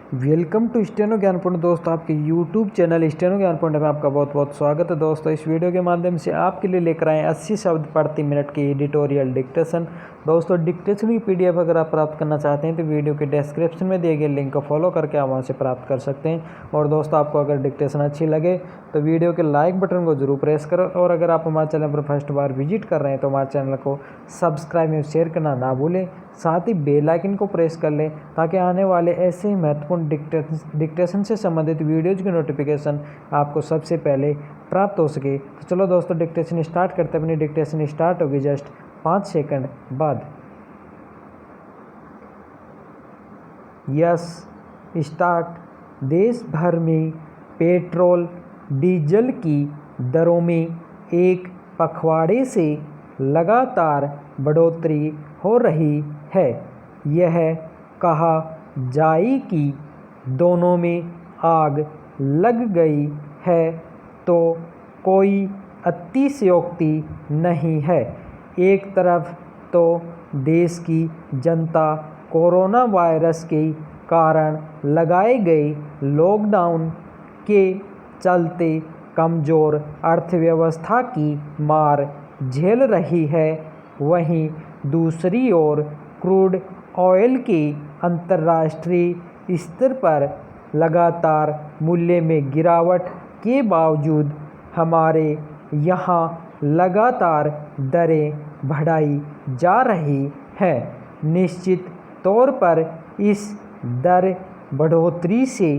Welcome to steno ज्ञानपूर्ण दोस्तों, आपके YouTube channel steno ज्ञानपूर्ण में आपका बहुत बहुत स्वागत है। दोस्तों, इस वीडियो के माध्यम से आपके लिए लेकर आए 80 शब्द प्रति मिनट की एडिटोरियल डिक्टेशन। दोस्तों, डिक्टेशन की पीडीएफ अगर आप प्राप्त करना चाहते हैं तो वीडियो के डिस्क्रिप्शन में दिए गए लिंक को फॉलो करके आप वहां से प्राप्त कर सकते हैं। और दोस्तों, आपको अगर डिक्टेशन अच्छी लगे तो वीडियो के लाइक बटन को जरूर प्रेस करो। और अगर आप हमारे चैनल पर फर्स्ट बार विजिट कर रहे हैं तो हमारे चैनल को सब्सक्राइब और शेयर करना ना भूलें। साथ ही बेल आइकन को प्रेस कर लें ताकि आने वाले ऐसे ही महत्वपूर्ण डिक्टेशन से संबंधित वीडियोज़ की नोटिफिकेशन आपको सबसे पहले प्राप्त हो सके। तो चलो दोस्तों, डिक्टेशन स्टार्ट करते हैं। अपनी डिक्टेशन स्टार्ट होगी जस्ट 5 सेकंड बाद। Yes start. देश भर में पेट्रोल डीजल की दरों में एक पखवाड़े से लगातार बढ़ोतरी हो रही है। यह कहा जाए कि दोनों में आग लग गई है तो कोई अतिशयोक्ति नहीं है। एक तरफ तो देश की जनता कोरोना वायरस के कारण लगाए गए लॉकडाउन के चलते कमज़ोर अर्थव्यवस्था की मार झेल रही है, वहीं दूसरी ओर क्रूड ऑयल के अंतर्राष्ट्रीय स्तर पर लगातार मूल्य में गिरावट के बावजूद हमारे यहाँ लगातार दरें बढ़ाई जा रही हैं। निश्चित तौर पर इस दर बढ़ोतरी से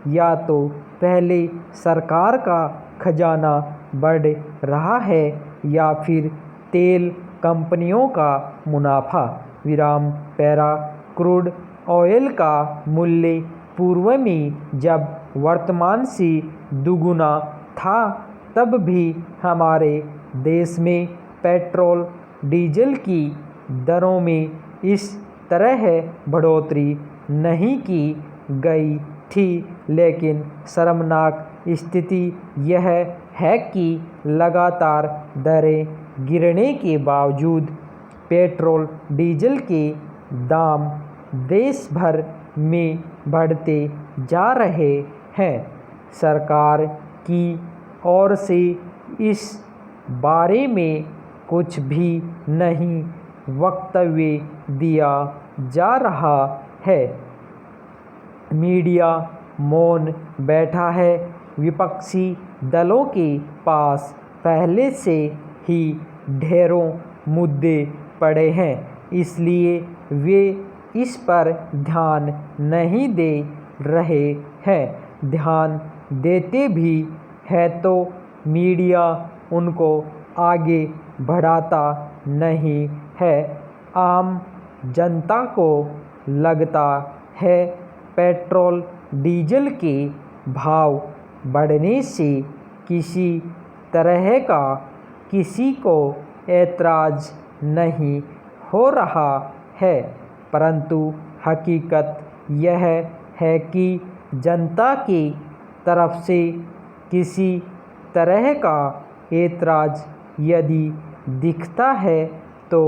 या तो पहले सरकार का खजाना बढ़ रहा है या फिर तेल कंपनियों का मुनाफा। विराम पैरा। क्रूड ऑयल का मूल्य पूर्व में जब वर्तमान से दुगुना था तब भी हमारे देश में पेट्रोल डीजल की दरों में इस तरह बढ़ोतरी नहीं की गई थी। लेकिन शर्मनाक स्थिति यह है कि लगातार दरें गिरने के बावजूद पेट्रोल डीजल के दाम देश भर में बढ़ते जा रहे हैं। सरकार की ओर से इस बारे में कुछ भी नहीं वक्तव्य दिया जा रहा है। मीडिया मौन बैठा है। विपक्षी दलों के पास पहले से ही ढेरों मुद्दे पड़े हैं, इसलिए वे इस पर ध्यान नहीं दे रहे हैं। ध्यान देते भी है तो मीडिया उनको आगे बढ़ाता नहीं है। आम जनता को लगता है पेट्रोल डीजल के भाव बढ़ने से किसी तरह का किसी को ऐतराज़ नहीं हो रहा है, परंतु हकीकत यह है कि जनता की तरफ से किसी तरह का ऐतराज़ यदि दिखता है तो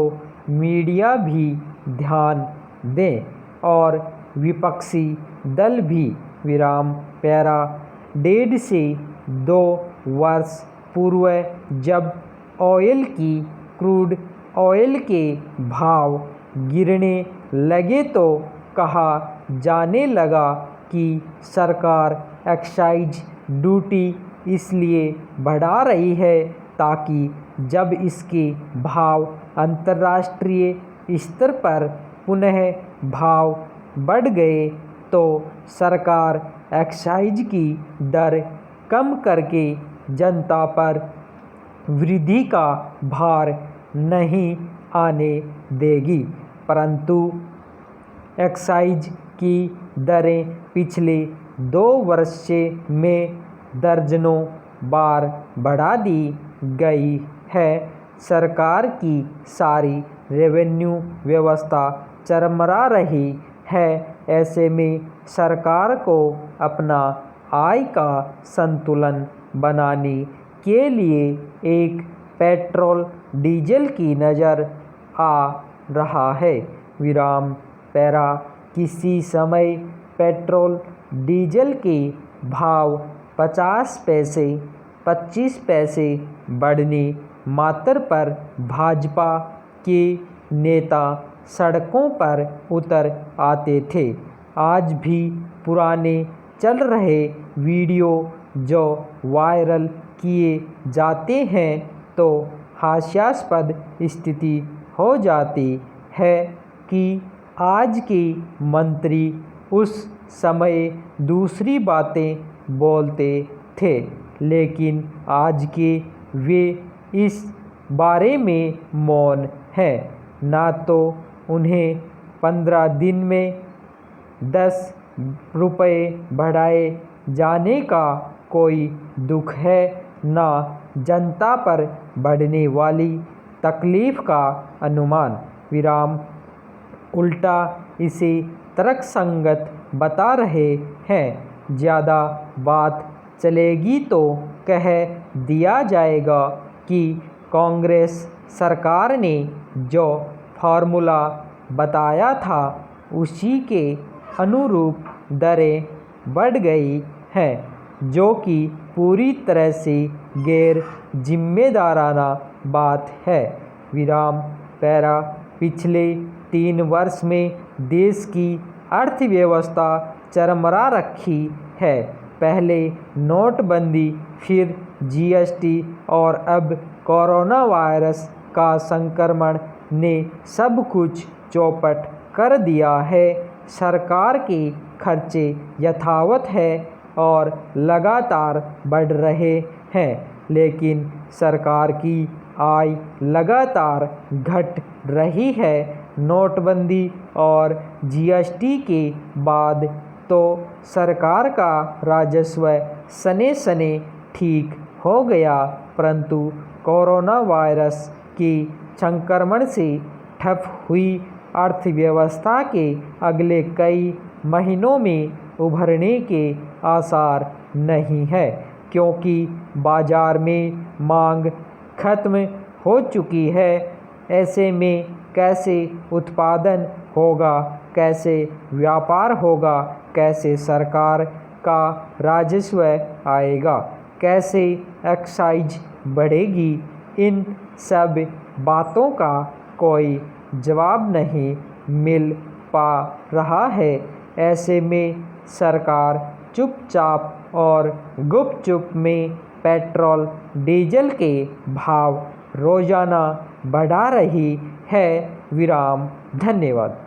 मीडिया भी ध्यान दें और विपक्षी दल भी। विराम पैरा। 1.5 से 2 वर्ष पूर्व जब क्रूड ऑयल के भाव गिरने लगे तो कहा जाने लगा कि सरकार एक्साइज ड्यूटी इसलिए बढ़ा रही है ताकि जब इसके भाव अंतर्राष्ट्रीय स्तर पर पुनः भाव बढ़ गए तो सरकार एक्साइज की दर कम करके जनता पर वृद्धि का भार नहीं आने देगी। परंतु एक्साइज की दरें पिछले 2 वर्ष में दर्जनों बार बढ़ा दी गई है। सरकार की सारी रेवेन्यू व्यवस्था चरमरा रही है। ऐसे में सरकार को अपना आय का संतुलन बनाने के लिए एक पेट्रोल डीजल की नज़र आ रहा है। विराम पैरा। किसी समय पेट्रोल डीजल के भाव 50 पैसे 25 पैसे बढ़ने मात्र पर भाजपा के नेता सड़कों पर उतर आते थे। आज भी पुराने चल रहे वीडियो जो वायरल किए जाते हैं तो हास्यास्पद स्थिति हो जाती है कि आज के मंत्री उस समय दूसरी बातें बोलते थे, लेकिन आज के वे इस बारे में मौन हैं। ना तो उन्हें 15 दिन में 10 रुपये बढ़ाए जाने का कोई दुख है, ना जनता पर बढ़ने वाली तकलीफ का अनुमान। विराम उल्टा इसे तर्कसंगत बता रहे हैं। ज़्यादा बात चलेगी तो कह दिया जाएगा कि कांग्रेस सरकार ने जो फार्मूला बताया था उसी के अनुरूप दरें बढ़ गई हैं, जो कि पूरी तरह से गैर जिम्मेदाराना बात है। विराम पैरा पिछले 3 वर्ष में देश की अर्थव्यवस्था चरमरा रखी है। पहले नोटबंदी, फिर जीएसटी और अब कोरोना वायरस का संक्रमण ने सब कुछ चौपट कर दिया है। सरकार के खर्चे यथावत है और लगातार बढ़ रहे हैं, लेकिन सरकार की आय लगातार घट रही है। नोटबंदी और जीएसटी के बाद तो सरकार का राजस्व सने सने ठीक हो गया, परंतु कोरोना वायरस के संक्रमण से ठप हुई अर्थव्यवस्था के अगले कई महीनों में उभरने के आसार नहीं है, क्योंकि बाजार में मांग खत्म हो चुकी है। ऐसे में कैसे उत्पादन होगा, कैसे व्यापार होगा, कैसे सरकार का राजस्व आएगा, कैसे एक्साइज बढ़ेगी? इन सब बातों का कोई जवाब नहीं मिल पा रहा है। ऐसे में सरकार चुपचाप और गुपचुप में पेट्रोल डीजल के भाव रोजाना बढ़ा रही है। विराम। धन्यवाद।